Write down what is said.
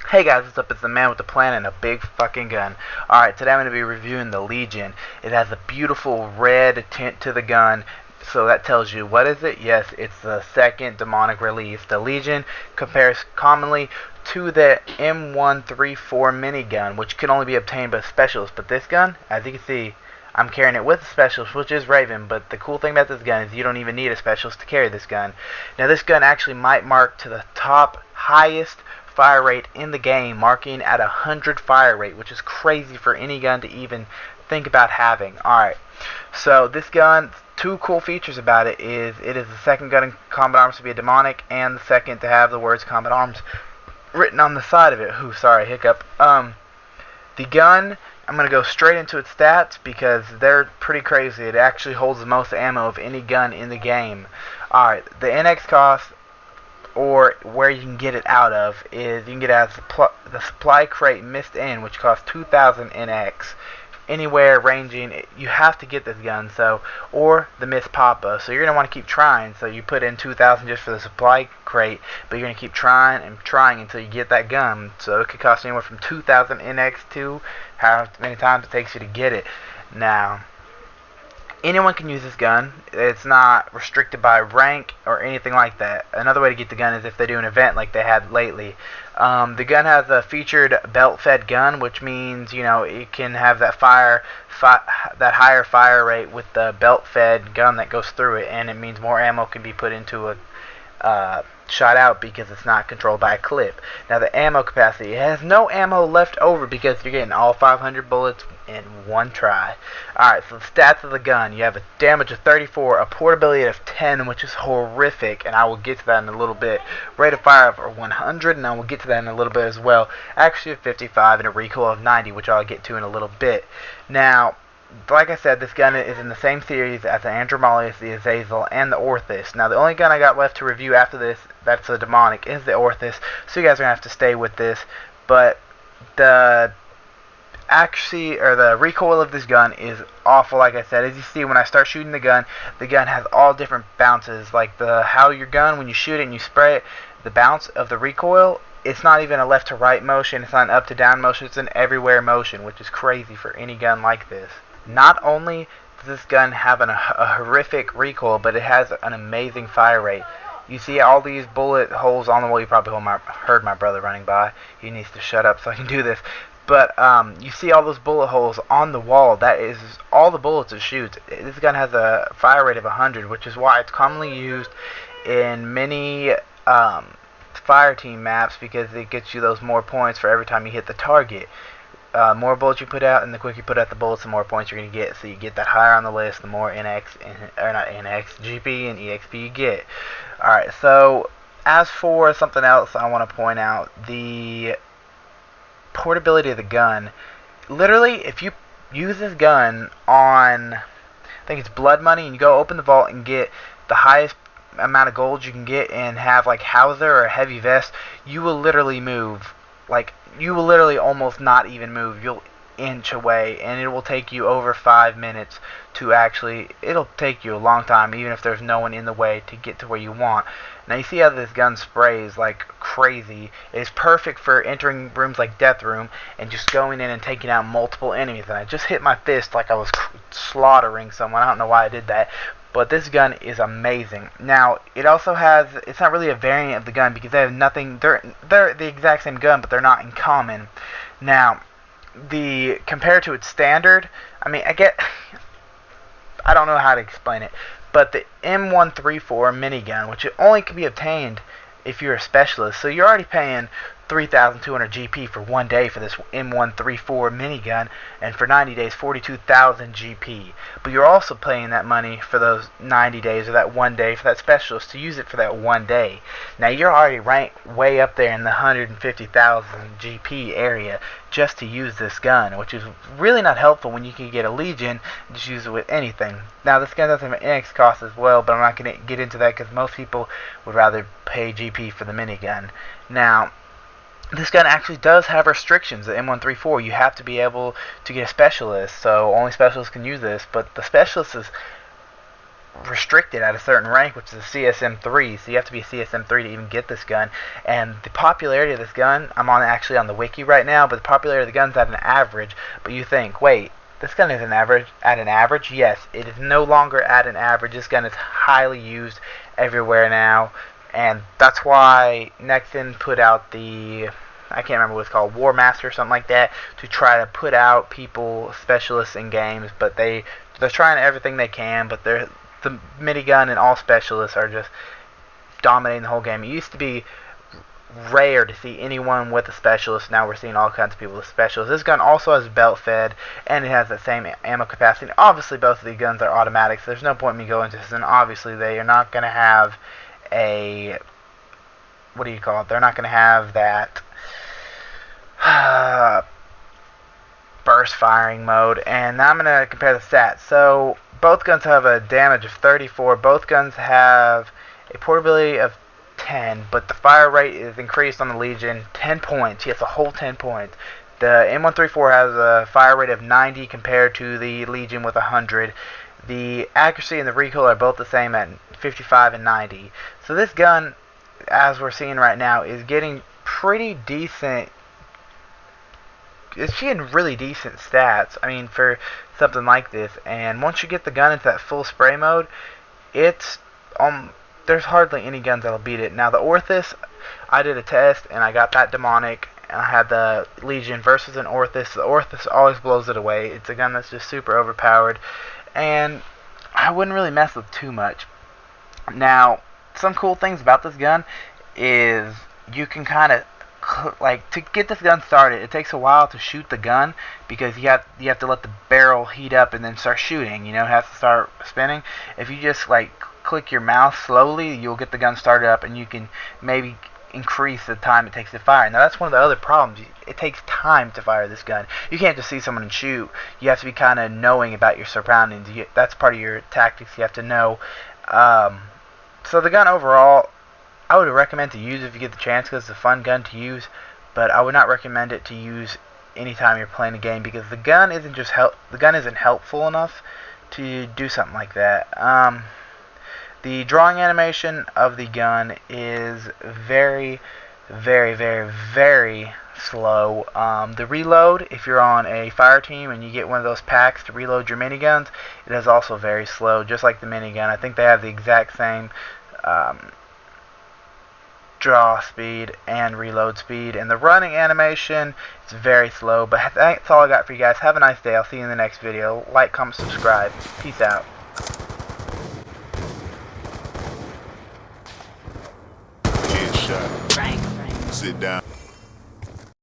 Hey guys, what's up? It's the man with the plan and a big fucking gun. Alright, today I'm going to be reviewing the Legion. It has a beautiful red tint to the gun, so that tells you what is it? Yes, it's the second demonic release. The Legion compares commonly to the M134 minigun, which can only be obtained by specialists. But this gun, as you can see, I'm carrying it with a specialist, which is Raven, but the cool thing about this gun is you don't even need a specialist to carry this gun. Now this gun actually might mark to the top highest fire rate in the game, marking at 100 fire rate, which is crazy for any gun to even think about having. Alright, so this gun, two cool features about it is the second gun in Combat Arms to be a demonic, and the second to have the words Combat Arms written on the side of it. Ooh, sorry, hiccup. The gun, I'm going to go straight into its stats because they're pretty crazy. It actually holds the most ammo of any gun in the game. Alright, the NX cost, or where you can get it out of, is you can get it out of the supply crate Mist In, which costs 2,000 NX. Anywhere ranging, you have to get this gun, so, or the Mist Papa. So you're going to want to keep trying, so you put in 2,000 just for the supply crate, but you're going to keep trying and trying until you get that gun. So it could cost anywhere from 2,000 NX to however many times it takes you to get it. Now, anyone can use this gun. It's not restricted by rank or anything like that. Another way to get the gun is if they do an event like they had lately. The gun has a featured belt-fed gun, which means, you know, it can have that that higher fire rate with the belt-fed gun that goes through it, and it means more ammo can be put into a shot out because it's not controlled by a clip. Now the ammo capacity, it has no ammo left over because you're getting all 500 bullets in one try. Alright, so the stats of the gun: you have a damage of 34, a portability of 10, which is horrific, and I will get to that in a little bit. Rate of fire of 100, and I will get to that in a little bit as well. Accuracy of 55, and a recoil of 90, which I'll get to in a little bit. Now, like I said, this gun is in the same series as the Andromalius, the Azazel, and the Orthus. Now, the only gun I got left to review after this, that's the demonic, is the Orthus, so you guys are going to have to stay with this. But the accuracy, or the recoil of this gun is awful. Like I said, as you see, when I start shooting the gun has all different bounces. Like how your gun, when you shoot it and you spray it, the bounce of the recoil, it's not even a left to right motion, it's not an up to down motion, it's an everywhere motion, which is crazy for any gun like this. Not only does this gun have a horrific recoil, but it has an amazing fire rate. You see all these bullet holes on the wall. You probably heard my brother running by. He needs to shut up so I can do this. But you see all those bullet holes on the wall. That is all the bullets it shoots. This gun has a fire rate of 100, which is why it's commonly used in many fire team maps, because it gets you those more points for every time you hit the target. More bullets you put out, and the quicker you put out the bullets, the more points you're going to get. So you get that higher on the list, the more GP and EXP you get. Alright, so as for something else I want to point out, the portability of the gun. Literally, if you use this gun on, I think it's Blood Money, and you go open the vault and get the highest amount of gold you can get and have like Hauser or a heavy vest, you will literally move. Like, you will literally almost not even move. You'll inch away, and it will take you over 5 minutes to actually, it'll take you a long time, even if there's no one in the way, to get to where you want. Now you see how this gun sprays like crazy. It is perfect for entering rooms like Death Room and just going in and taking out multiple enemies. And I just hit my fist like I was slaughtering someone. I don't know why I did that. But this gun is amazing. Now, it also has, it's not really a variant of the gun because they have nothing, they're the exact same gun, but they're not in common. Now, compared to its standard, I mean, I don't know how to explain it, but the M134 minigun, which only can be obtained if you're a specialist, so you're already paying 3,200 GP for 1 day for this M134 minigun, and for 90 days 42,000 GP. But you're also paying that money for those 90 days or that 1 day for that specialist to use it for that 1 day. Now you're already ranked way up there in the 150,000 GP area just to use this gun, which is really not helpful when you can get a Legion and just use it with anything. Now this gun does have an NX cost as well, but I'm not going to get into that because most people would rather pay GP for the minigun. Now, this gun actually does have restrictions. The M134, you have to be able to get a specialist, so only specialists can use this. But the specialist is restricted at a certain rank, which is a CSM3. So you have to be a CSM3 to even get this gun. And the popularity of this gun, I'm actually on the wiki right now, but the popularity of the gun's at an average. But you think, wait, this gun is at an average? Yes, it is no longer at an average. This gun is highly used everywhere now. And that's why Nexon put out the, I can't remember what it's called, War Master or something like that, to try to put out people, specialists in games. But they're trying everything they can, but the minigun and all specialists are just dominating the whole game. It used to be rare to see anyone with a specialist. Now we're seeing all kinds of people with specialists. This gun also has belt fed, and it has the same ammo capacity. Obviously, both of these guns are automatic, so there's no point in me going into this. And obviously, they are not going to have a, what do you call it? They're not going to have that burst firing mode. And now I'm going to compare the stats. So both guns have a damage of 34. Both guns have a portability of 10, but the fire rate is increased on the Legion 10 points. Yes, a whole 10 points. The M134 has a fire rate of 90 compared to the Legion with 100. The accuracy and the recoil are both the same at 55 and 90. So this gun, as we're seeing right now, is getting pretty decent. It's getting really decent stats, I mean, for something like this. And once you get the gun into that full spray mode, it's there's hardly any guns that'll beat it. Now the Orthus, I did a test and I got that demonic, and I had the Legion versus an Orthus. The Orthus always blows it away. It's a gun that's just super overpowered, and I wouldn't really mess with too much. Now, some cool things about this gun is you can kind of, like, to get this gun started, it takes a while to shoot the gun because you have to let the barrel heat up and then start shooting. You know, it has to start spinning. If you just like click your mouse slowly, you'll get the gun started up, and you can maybe increase the time it takes to fire. Now that's one of the other problems. It takes time to fire this gun. You can't just see someone and shoot. You have to be kind of knowing about your surroundings. That's part of your tactics. You have to know. So the gun overall, I would recommend to use if you get the chance because it's a fun gun to use, but I would not recommend it to use anytime you're playing a game because the gun isn't helpful enough to do something like that. The drawing animation of the gun is very, very, very, very slow. The reload, if you're on a fire team and you get one of those packs to reload your miniguns, it is also very slow, just like the minigun. I think they have the exact same draw speed and reload speed. And the running animation is very slow, but that's all I got for you guys. Have a nice day. I'll see you in the next video. Like, comment, subscribe. Peace out. Frank. Sit down.